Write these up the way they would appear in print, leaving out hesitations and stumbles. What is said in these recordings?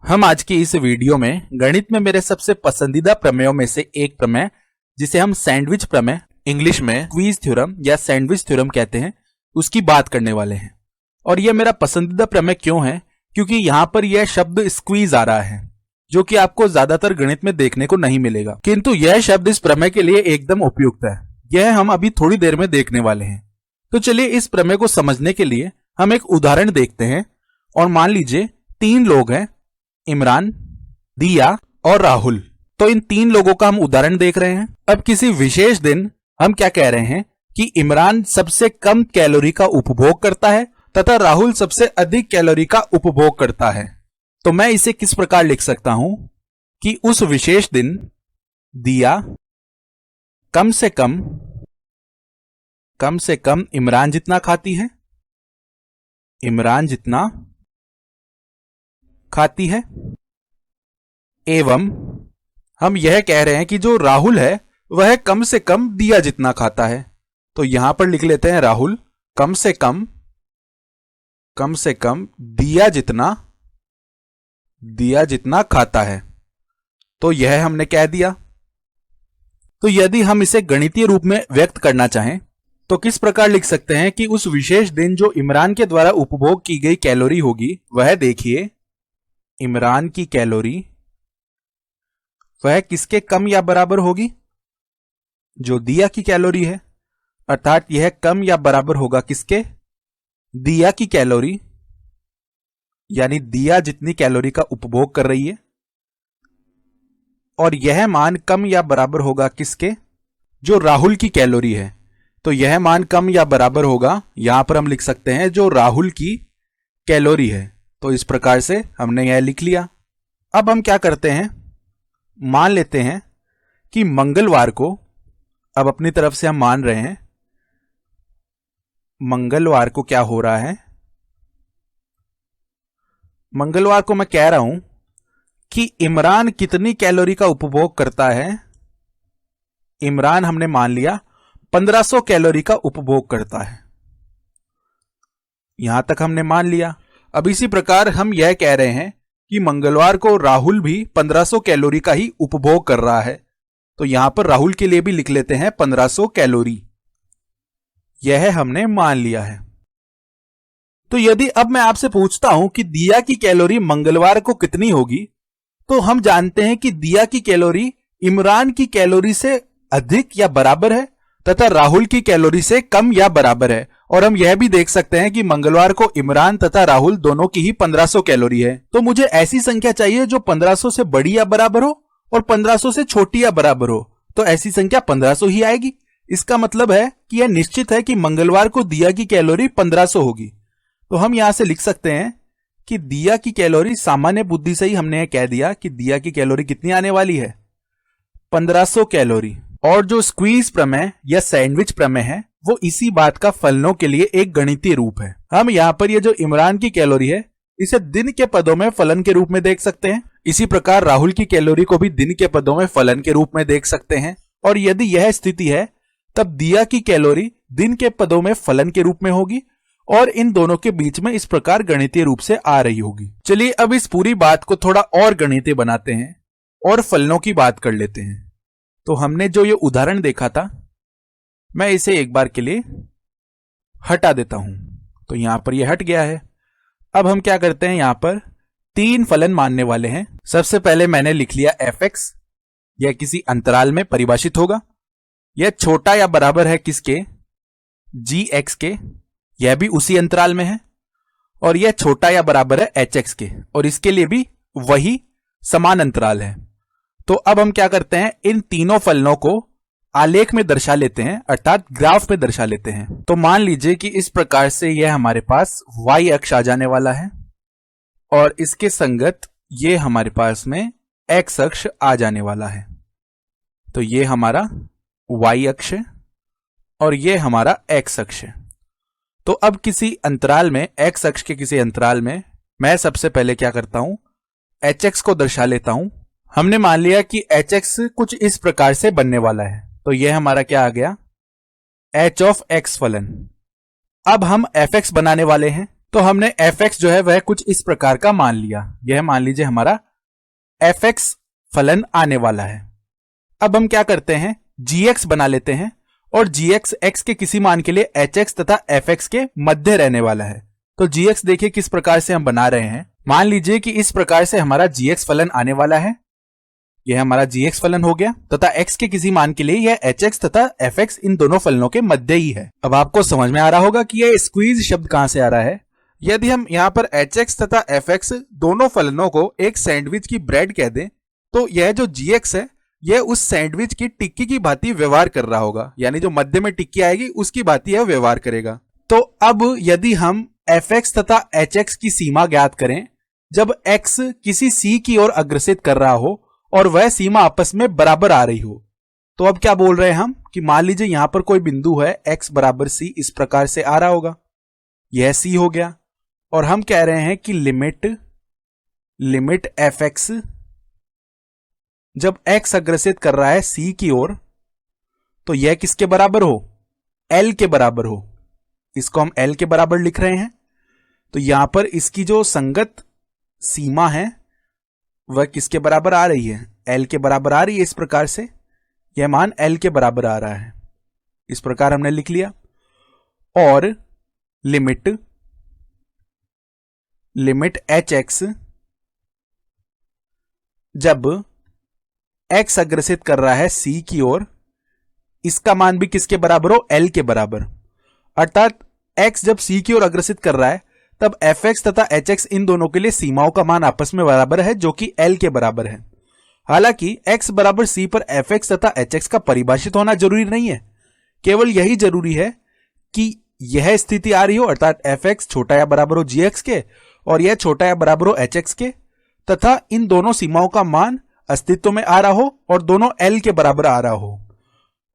हम आज की इस वीडियो में गणित में मेरे सबसे पसंदीदा प्रमेयों में से एक प्रमेय, जिसे हम सैंडविच प्रमेय, इंग्लिश में स्क्वीज थ्योरम या सैंडविच थ्योरम कहते हैं, उसकी बात करने वाले हैं। और यह मेरा पसंदीदा प्रमेय क्यों है? क्योंकि यहां पर यह शब्द स्क्वीज आ रहा है, जो कि आपको ज्यादातर गणित में देखने को नहीं मिलेगा, किंतु यह शब्द इस प्रमेय के लिए एकदम उपयुक्त है। यह हम अभी थोड़ी देर में देखने वाले हैं। तो चलिए इस प्रमेय को समझने के लिए हम एक उदाहरण देखते हैं। और मान लीजिए 3 लोग हैं, इमरान, दिया और राहुल। तो इन 3 लोगों का हम उदाहरण देख रहे हैं। अब किसी विशेष दिन हम क्या कह रहे हैं कि इमरान सबसे कम कैलोरी का उपभोग करता है तथा राहुल सबसे अधिक कैलोरी का उपभोग करता है। तो मैं इसे किस प्रकार लिख सकता हूं कि उस विशेष दिन दिया कम से कम इमरान जितना खाती है, इमरान जितना खाती है, एवं हम यह कह रहे हैं कि जो राहुल है वह कम से कम दिया जितना खाता है। तो यहां पर लिख लेते हैं राहुल कम से कम दिया जितना खाता है। तो यह हमने कह दिया। तो यदि हम इसे गणितीय रूप में व्यक्त करना चाहें तो किस प्रकार लिख सकते हैं कि उस विशेष दिन जो इमरान के द्वारा उपभोग की गई कैलोरी होगी, वह देखिए इमरान की कैलोरी वह किसके कम या बराबर होगी? जो दिया की कैलोरी है। अर्थात यह कम या बराबर होगा किसके? दिया की कैलोरी, यानी दिया जितनी कैलोरी का उपभोग कर रही है। और यह मान कम या बराबर होगा किसके? जो राहुल की कैलोरी है। तो यह मान कम या बराबर होगा, यहां पर हम लिख सकते हैं जो राहुल की कैलोरी है। तो इस प्रकार से हमने यह लिख लिया। अब हम क्या करते हैं, मान लेते हैं कि मंगलवार को, अब अपनी तरफ से हम मान रहे हैं मंगलवार को क्या हो रहा है, मंगलवार को मैं कह रहा हूं कि इमरान कितनी कैलोरी का उपभोग करता है। इमरान हमने मान लिया 1500 कैलोरी का उपभोग करता है। यहां तक हमने मान लिया। अब इसी प्रकार हम यह कह रहे हैं कि मंगलवार को राहुल भी 1500 कैलोरी का ही उपभोग कर रहा है। तो यहां पर राहुल के लिए भी लिख लेते हैं 1500 कैलोरी। यह हमने मान लिया है। तो यदि अब मैं आपसे पूछता हूं कि दिया की कैलोरी मंगलवार को कितनी होगी, तो हम जानते हैं कि दिया की कैलोरी इमरान की कैलोरी से अधिक या बराबर है तथा राहुल की कैलोरी से कम या बराबर है। और हम यह भी देख सकते हैं कि मंगलवार को इमरान तथा राहुल दोनों की ही 1500 कैलोरी है। तो मुझे ऐसी संख्या चाहिए जो 1500 से बड़ी या बराबर हो और 1500 से छोटी या बराबर हो। तो ऐसी संख्या 1500 ही आएगी। इसका मतलब है कि यह निश्चित है कि मंगलवार को दिया की कैलोरी 1500 होगी। तो हम यहां से लिख सकते हैं कि दिया की कैलोरी, सामान्य बुद्धि से ही हमने यह कह दिया कि दिया की कैलोरी कितनी आने वाली है, 1500 कैलोरी। और जो स्क्वीज प्रमेय या सैंडविच प्रमेय है वो इसी बात का फलनों के लिए एक गणितीय रूप है। हम यहाँ पर ये जो इमरान की कैलोरी है इसे दिन के पदों में फलन के रूप में देख सकते हैं। इसी प्रकार राहुल की कैलोरी को भी दिन के पदों में फलन के रूप में देख सकते हैं। और यदि यह स्थिति है तब दिया की कैलोरी दिन के पदों में फलन के रूप में होगी और इन दोनों के बीच में इस प्रकार गणितीय रूप से आ रही होगी। चलिए अब इस पूरी बात को थोड़ा और गणितीय बनाते हैं और फलनों की बात कर लेते हैं। तो हमने जो ये उदाहरण देखा था, मैं इसे एक बार के लिए हटा देता हूं। तो यहां पर यह हट गया है। अब हम क्या करते हैं, यहां पर 3 फलन मानने वाले हैं। सबसे पहले मैंने लिख लिया fx, यह किसी अंतराल में परिभाषित होगा। यह छोटा या बराबर है किसके? gx के, यह भी उसी अंतराल में है। और यह छोटा या बराबर है hx के, और इसके लिए भी वही समान अंतराल है। तो अब हम क्या करते हैं, इन तीनों फलनों को आलेख में दर्शा लेते हैं, अर्थात ग्राफ में दर्शा लेते हैं। तो मान लीजिए कि इस प्रकार से यह हमारे पास y अक्ष आ जाने वाला है और इसके संगत ये हमारे पास में x अक्ष आ जाने वाला है। तो ये हमारा y अक्ष है और ये हमारा x अक्ष है। तो अब किसी अंतराल में, x अक्ष के किसी अंतराल में, मैं सबसे पहले क्या करता हूं, hx को दर्शा लेता हूं। हमने मान लिया कि hx कुछ इस प्रकार से बनने वाला है। तो यह हमारा क्या आ गया, h ऑफ x फलन। अब हम fx बनाने वाले हैं। तो हमने fx जो है वह कुछ इस प्रकार का मान लिया। यह मान लीजिए हमारा fx फलन आने वाला है। अब हम क्या करते हैं, gx बना लेते हैं और gx x के किसी मान के लिए hx तथा fx के मध्य रहने वाला है। तो gx देखिए किस प्रकार से हम बना रहे हैं। मान लीजिए कि इस प्रकार से हमारा gx फलन आने वाला है। यह हमारा gx फलन हो गया तथा x के किसी मान के लिए यह hx तथा fx इन दोनों फलनों के मध्य ही है। अब आपको समझ में आ रहा होगा कि यह स्क्वीज शब्द कहां से आ रहा है। यदि हम यहाँ पर hx तथा fx दोनों फलनों को एक सैंडविच की ब्रेड कह दें तो यह जो gx है यह उस सैंडविच की टिक्की की भांति व्यवहार कर रहा होगा, यानी जो मध्य में टिक्की आएगी उसकी भांति यह व्यवहार करेगा। तो अब यदि हम fx तथा hx की सीमा ज्ञात करें जब x किसी c की ओर अग्रसित कर रहा हो और वह सीमा आपस में बराबर आ रही हो, तो अब क्या बोल रहे हैं हम कि मान लीजिए यहां पर कोई बिंदु है x बराबर c, इस प्रकार से आ रहा होगा, यह c हो गया। और हम कह रहे हैं कि लिमिट fx जब x अग्रसित कर रहा है c की ओर तो यह किसके बराबर हो, l के बराबर हो। इसको हम l के बराबर लिख रहे हैं। तो यहां पर इसकी जो संगत सीमा है वह किसके बराबर आ रही है, l के बराबर आ रही है। इस प्रकार से यह मान l के बराबर आ रहा है, इस प्रकार हमने लिख लिया। और लिमिट hx जब x अग्रसित कर रहा है c की ओर, इसका मान भी किसके बराबर हो, l के बराबर। अर्थात x जब c की ओर अग्रसित कर रहा है तब fx तथा hx इन दोनों के लिए सीमाओं का मान आपस में बराबर है, जो कि l के बराबर है। हालांकि x बराबर c पर fx तथा hx का परिभाषित होना जरूरी नहीं है, केवल यही जरूरी है कि यह स्थिति आ रही हो, अर्थात fx छोटा या बराबर हो gx के और यह छोटा या बराबर हो hx के, तथा इन दोनों सीमाओं का मान अस्तित्व में आ रहा हो और दोनों l के बराबर आ रहा हो।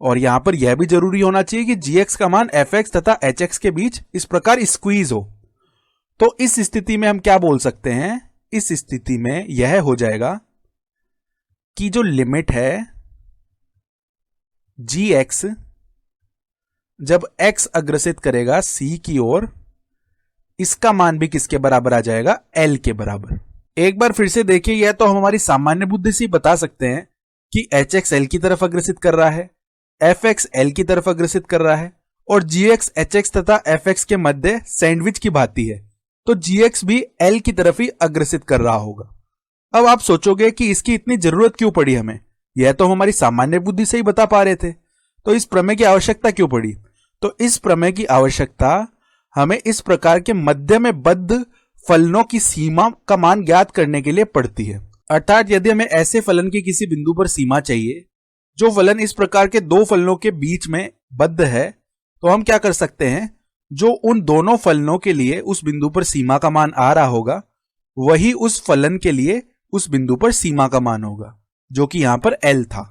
और यहां पर यह भी जरूरी होना चाहिए कि gx का मान fx तथा hx के बीच इस प्रकार स्क्वीज हो। तो इस स्थिति में हम क्या बोल सकते हैं, इस स्थिति में यह हो जाएगा कि जो लिमिट है gx जब x अग्रसित करेगा c की ओर, इसका मान भी किसके बराबर आ जाएगा, l के बराबर। एक बार फिर से देखिए, यह तो हम हमारी सामान्य बुद्धि से बता सकते हैं कि hx l की तरफ अग्रसित कर रहा है, fx l की तरफ अग्रसित कर रहा है और gx hx तथा fx के मध्य सैंडविच की भांति है, तो gx भी l की तरफ ही अग्रसित कर रहा होगा। अब आप सोचोगे कि इसकी इतनी जरूरत क्यों पड़ी हमें, यह तो हम हमारी सामान्य बुद्धि से ही बता पा रहे थे, तो इस प्रमेय की आवश्यकता क्यों पड़ी। तो इस प्रमेय की आवश्यकता हमें इस प्रकार के मध्य में बद्ध फलनों की सीमा का मान ज्ञात करने के लिए पड़ती है। अर्थात यदि हमें ऐसे फलन की किसी बिंदु पर सीमा चाहिए जो फलन इस प्रकार के दो फलनों के बीच में बद्ध है, तो हम क्या कर सकते हैं, जो उन दोनों फलनों के लिए उस बिंदु पर सीमा का मान आ रहा होगा वही उस फलन के लिए उस बिंदु पर सीमा का मान होगा, जो कि यहां पर l था।